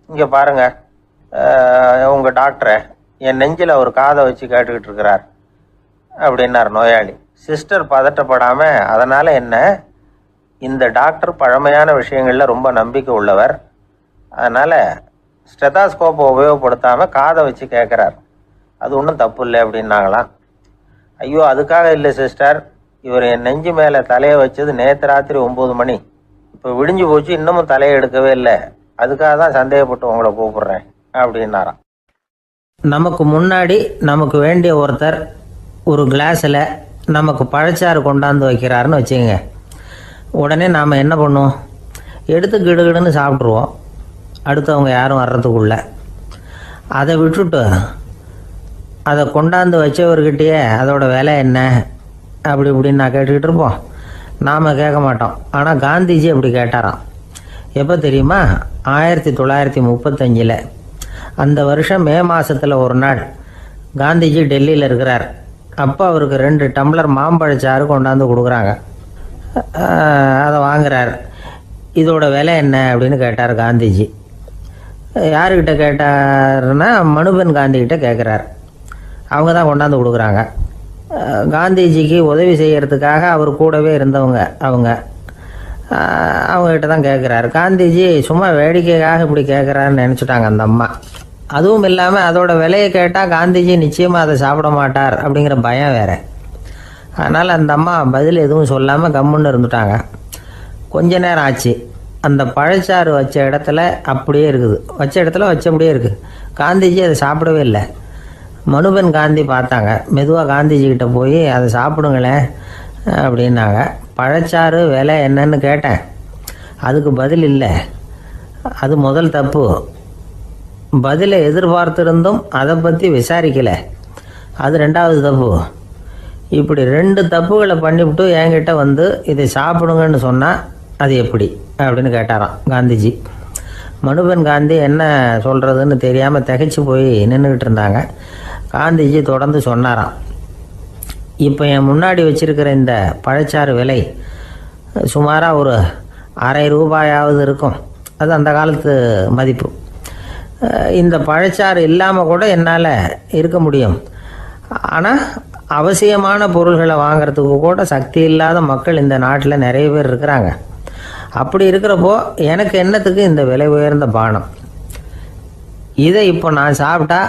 Speaker 1: இங்கே பாருங்கள், உங்கள் டாக்டரை என் நெஞ்சில் ஒரு காதை வச்சு கேட்டுக்கிட்டு இருக்கிறார் அப்படின்னார் நோயாளி. சிஸ்டர் பதட்டப்படாமல், அதனால் என்ன, இந்த டாக்டர் பழமையான விஷயங்களில் ரொம்ப நம்பிக்கை உள்ளவர், அதனால் ஸ்டெதாஸ்கோப்பை உபயோகப்படுத்தாமல் காதை வச்சு கேட்குறார், அது ஒன்றும் தப்பு இல்லை அப்படின்னாங்களாம். ஐயோ, அதுக்காக இல்லை சிஸ்டர், இவர் என் நெஞ்சு மேலே தலையை வச்சது நேற்று ராத்திரி 9 மணி, இப்போ விடிஞ்சு போச்சு, இன்னமும் தலையை எடுக்கவே இல்லை, அதுக்காக தான் சந்தேகப்பட்டு உங்களை கூப்பிட்றேன் அப்படின்னாராம். நமக்கு முன்னாடி நமக்கு வேண்டிய ஒருத்தர் ஒரு கிளாஸில் நமக்கு பழச்சாறு கொண்டாந்து வைக்கிறாருன்னு வச்சுக்கோங்க. உடனே நாம் என்ன பண்ணுவோம், எடுத்து கிடுகிடுன்னு சாப்பிட்ருவோம் அடுத்தவங்க யாரும் வர்றதுக்குள்ள. அதை விட்டுட்டு அதை கொண்டாந்து வச்சவர்கிட்டயே அதோட விலை என்ன அப்படி இப்படின்னு நான் கேட்டுக்கிட்டு இருப்போம். நாம் கேட்க மாட்டோம். ஆனால் காந்திஜி அப்படி கேட்டாராம். எப்போ தெரியுமா? 1935. அந்த வருஷம் மே மாதத்தில் ஒரு நாள் காந்திஜி டெல்லியில் இருக்கிறார். அப்போ அவருக்கு 2 டம்ளர் மாம்பழச்சாறு கொண்டாந்து கொடுக்குறாங்க. அதை வாங்குறார். இதோட விலை என்ன அப்படின்னு கேட்டார் காந்திஜி. யாருக்கிட்ட கேட்டாருன்னா மனுபென் காந்திகிட்ட கேட்குறார். அவங்க தான் கொண்டாந்து கொடுக்குறாங்க. காந்திஜிக்கு உதவி செய்கிறதுக்காக அவர் கூடவே இருந்தவங்க அவங்ககிட்ட தான் கேட்குறாரு. காந்திஜி சும்மா வேடிக்கைக்காக இப்படி கேட்குறாருன்னு நினச்சிட்டாங்க அந்த அம்மா. அதுவும் இல்லாமல் அதோட விலையை கேட்டால் காந்திஜி நிச்சயமாக அதை சாப்பிட மாட்டார் அப்படிங்கிற பயம் வேறு. அதனால் அந்த அம்மா பதில் எதுவும் சொல்லாமல் கம்முன்னு இருந்துட்டாங்க. கொஞ்ச நேரம் ஆச்சு. அந்த பழச்சாறு வச்ச இடத்துல அப்படியே இருக்குது. வச்ச இடத்துல வச்சபடியே இருக்குது. காந்திஜி அதை சாப்பிடவே இல்லை. மனுபென் காந்தி பார்த்தாங்க. மெதுவாக காந்திஜிக்கிட்ட போய் அதை சாப்பிடுங்களேன் அப்படின்னாங்க. பழச்சாறு விலை என்னன்னு கேட்டேன். அதுக்கு பதில் இல்லை. அது முதல் தப்பு. பதிலை எதிர்பார்த்திருந்தும் அதை பற்றி விசாரிக்கலை. அது 2வது தப்பு. இப்படி 2 தப்புகளை பண்ணிவிட்டு என்கிட்ட வந்து இதை சாப்பிடுங்கன்னு சொன்னால் அது எப்படி அப்படின்னு கேட்டாராம் காந்திஜி. மனுபென் காந்தி என்ன சொல்கிறதுன்னு தெரியாமல் திகைச்சு போய் நின்றுக்கிட்டு இருந்தாங்க. காந்திஜி தொடர்ந்து சொன்னாராம். இப்போ என் முன்னாடி வச்சிருக்கிற இந்த பழச்சாறு விலை சுமாராக ஒரு ₹1/2 இருக்கும். அது அந்த காலத்து மதிப்பு. இந்த பழச்சாறு இல்லாமல் கூட என்னால் இருக்க முடியும். ஆனால் அவசியமான பொருள்களை வாங்கிறதுக்கு கூட சக்தி இல்லாத மக்கள் இந்த நாட்டில் நிறைய பேர் இருக்கிறாங்க. அப்படி இருக்கிறப்போ எனக்கு என்னத்துக்கு இந்த விலை உயர்ந்த பானம்? இதை இப்போ நான் சாப்பிட்டா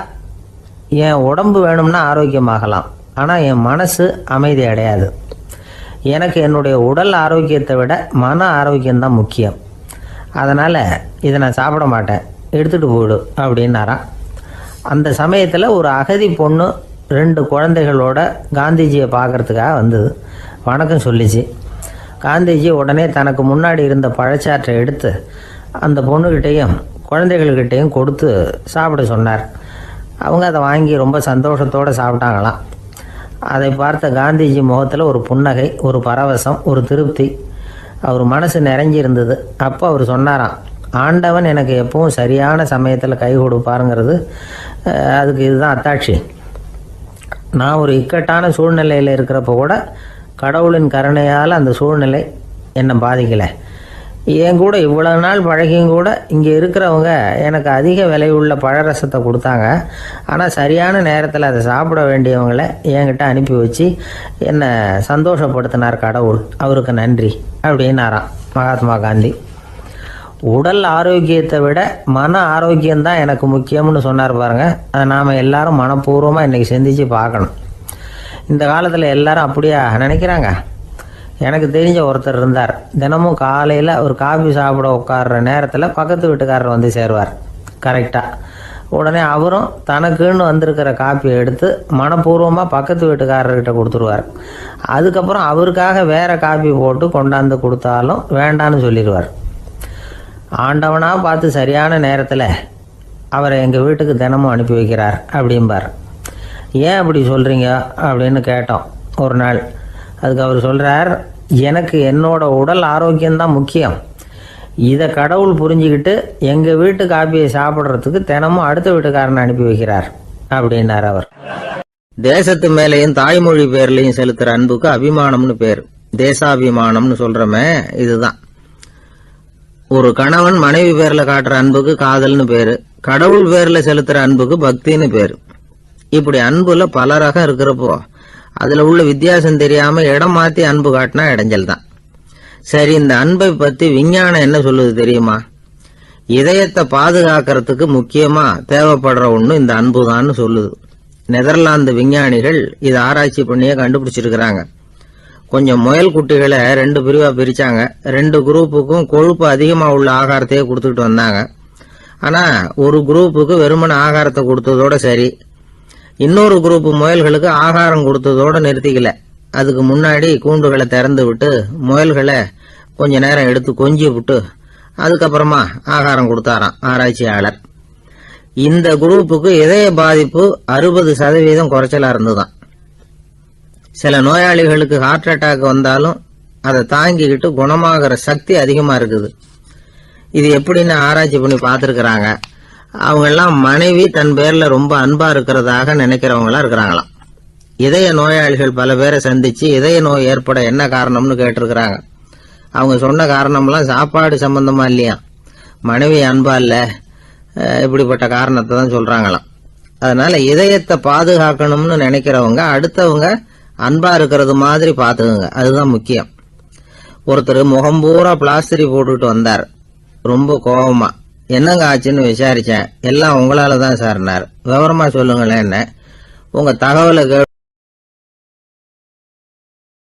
Speaker 1: என் உடம்பு வேணும்னா ஆரோக்கியமாகலாம். ஆனால் என் மனசு அமைதி அடையாது. எனக்கு என்னுடைய உடல் ஆரோக்கியத்தை விட மன ஆரோக்கியம்தான் முக்கியம். அதனால் இதை நான் சாப்பிட மாட்டேன், எடுத்துகிட்டு போயிடு அப்படின்னாராம். அந்த சமயத்தில் ஒரு அகதி பொண்ணு 2 குழந்தைகளோட காந்திஜியை பார்க்குறதுக்காக வந்தது. வணக்கம் சொல்லிச்சு. காந்திஜி உடனே தனக்கு முன்னாடி இருந்த பழச்சாற்றை எடுத்து அந்த பொண்ணுக்கிட்டேயும் குழந்தைகள்கிட்டையும் கொடுத்து சாப்பிட சொன்னார். அவங்க அதை வாங்கி ரொம்ப சந்தோஷத்தோடு சாப்பிட்டாங்களாம். அதை பார்த்த காந்திஜி முகத்தில் ஒரு புன்னகை, ஒரு பரவசம், ஒரு திருப்தி. அவர் மனசு நிறைஞ்சி இருந்தது. அப்போ அவர் சொன்னாராம், ஆண்டவன் எனக்கு எப்பவும் சரியான சமயத்தில் கை கொடுப்பாருங்கிறது அதுக்கு இதுதான் அத்தாட்சி. நான் ஒரு இக்கட்டான சூழ்நிலையில் இருக்கிறப்ப கூட கடவுளின் கருணையால் அந்த சூழ்நிலை என்னை பாதிக்கலை. என் கூட இவ்வளவு நாள் பழகியும் கூட இங்கே இருக்கிறவங்க எனக்கு அதிக விலை உள்ள பழரசத்தை கொடுத்தாங்க. ஆனால் சரியான நேரத்தில் அதை சாப்பிட வேண்டியவங்களை என்கிட்ட அனுப்பி வச்சு என்னை சந்தோஷப்படுத்தினார் கடவுள். அவருக்கு நன்றி அப்படின்னாராம் மகாத்மா காந்தி. உடல் ஆரோக்கியத்தை விட மன ஆரோக்கியம்தான் எனக்கு முக்கியம்னு சொன்னார் பாருங்க. அதை நாம் எல்லாரும் மனப்பூர்வமாக இன்றைக்கி சிந்திச்சு பார்க்கணும். இந்த காலத்தில் எல்லாரும் அப்படியா நினைக்கிறாங்க? எனக்கு தெரிஞ்ச ஒருத்தர் இருந்தார். தினமும் காலையில் ஒரு காஃபி சாப்பிட உட்கார்ற நேரத்தில் பக்கத்து வீட்டுக்காரர் வந்து சேருவார் கரெக்டாக. உடனே அவரும் தனக்குன்னு வந்திருக்கிற காப்பியை எடுத்து மனப்பூர்வமாக பக்கத்து வீட்டுக்காரர்கிட்ட கொடுத்துருவார். அதுக்கப்புறம் அவருக்காக வேறு காப்பி போட்டு கொண்டாந்து கொடுத்தாலும் வேண்டான்னு சொல்லிடுவார். ஆண்டவனாக பார்த்து சரியான நேரத்தில் அவரை எங்கள் வீட்டுக்கு தினமும் அனுப்பி வைக்கிறார் அப்படிம்பார். ஏன் அப்படி சொல்கிறீங்க அப்படின்னு கேட்டோம் ஒரு நாள். அதுக்கு அவர் சொல்கிறார், எனக்கு என்னோட உடல் ஆரோக்கியம்தான் முக்கியம். இதை கடவுள் புரிஞ்சுக்கிட்டு எங்கள் வீட்டு காப்பியை சாப்பிட்றதுக்கு தினமும் அடுத்த வீட்டுக்காரனை அனுப்பி வைக்கிறார் அப்படின்னார் அவர். தேசத்து மேலேயும் தாய்மொழி பேர்லையும் செலுத்துகிற அன்புக்கு அபிமானம்னு பேர். தேசாபிமானம்னு சொல்கிறோமே இதுதான். ஒரு கணவன் மனைவி பேரில் காட்டுற அன்புக்கு காதல்னு பேர். கடவுள் பேரில் செலுத்துகிற அன்புக்கு பக்தின்னு பேர். இப்படி அன்புல பல ரகம் இருக்கிறப்போ அதுல உள்ள வித்தியாசம் தெரியாம இடம் மாத்தி அன்பு காட்டினா இடைஞ்சல் தான். சரி, இந்த அன்பை பத்தி விஞ்ஞானம் என்ன சொல்லுது தெரியுமா? இதயத்தை பாதுகாக்கிறதுக்கு முக்கியமா தேவைப்படுற ஒண்ணு இந்த அன்பு தான் சொல்லுது. நெதர்லாந்து விஞ்ஞானிகள் இதை ஆராய்ச்சி பண்ணியே கண்டுபிடிச்சிருக்கிறாங்க. கொஞ்சம் முயல் குட்டிகளை 2 பிரிவா பிரிச்சாங்க. 2 குரூப்புக்கும் கொழுப்பு அதிகமா உள்ள ஆகாரத்தையே கொடுத்துட்டு வந்தாங்க. ஆனா ஒரு குரூப்புக்கு வெறுமன ஆகாரத்தை கொடுத்ததோட சரி, இன்னொரு குரூப் முயல்களுக்கு ஆகாரம் கொடுத்ததோட நிறுத்திக்கல. அதுக்கு முன்னாடி கூண்டுகளை திறந்து விட்டு முயல்களை கொஞ்ச நேரம் எடுத்து கொஞ்சி விட்டு அதுக்கப்புறமா ஆகாரம் கொடுத்தாராம் ஆராய்ச்சியாளர். இந்த குரூப்புக்கு இதய பாதிப்பு 60% குறைச்சலா இருந்துதான். சில நோயாளிகளுக்கு ஹார்ட் அட்டாக் வந்தாலும் அதை தாங்கிக்கிட்டு குணமாகிற சக்தி அதிகமாக இருக்குது. இது எப்படின்னு ஆராய்ச்சி பண்ணி பார்த்துருக்குறாங்க. அவங்கெல்லாம் மனைவி தன் பேரில் ரொம்ப அன்பாக இருக்கிறதாக நினைக்கிறவங்களா இருக்கிறாங்களாம். இதய நோயாளிகள் பல பேரை சந்திச்சு இதய நோய் ஏற்பட என்ன காரணம்னு கேட்டிருக்கிறாங்க. அவங்க சொன்ன காரணம்லாம் சாப்பாடு சம்பந்தமா இல்லையா, மனைவி அன்பா இல்லை, இப்படிப்பட்ட காரணத்தை தான் சொல்றாங்களாம். அதனால இதயத்தை பாதுகாக்கணும்னு நினைக்கிறவங்க அடுத்தவங்க அன்பா இருக்கிறது மாதிரி பார்த்துக்குங்க, அதுதான் முக்கியம். ஒருத்தர் முகம் பூரா பிளாஸ்டரி போட்டுக்கிட்டு வந்தார், ரொம்ப கோபமா. என்னங்க ஆச்சுன்னு விசாரிச்சேன். எல்லாம் உங்களால தான் சார்னார். விவரமா சொல்லுங்களேன். என்ன உங்க தகவலை கேட்டு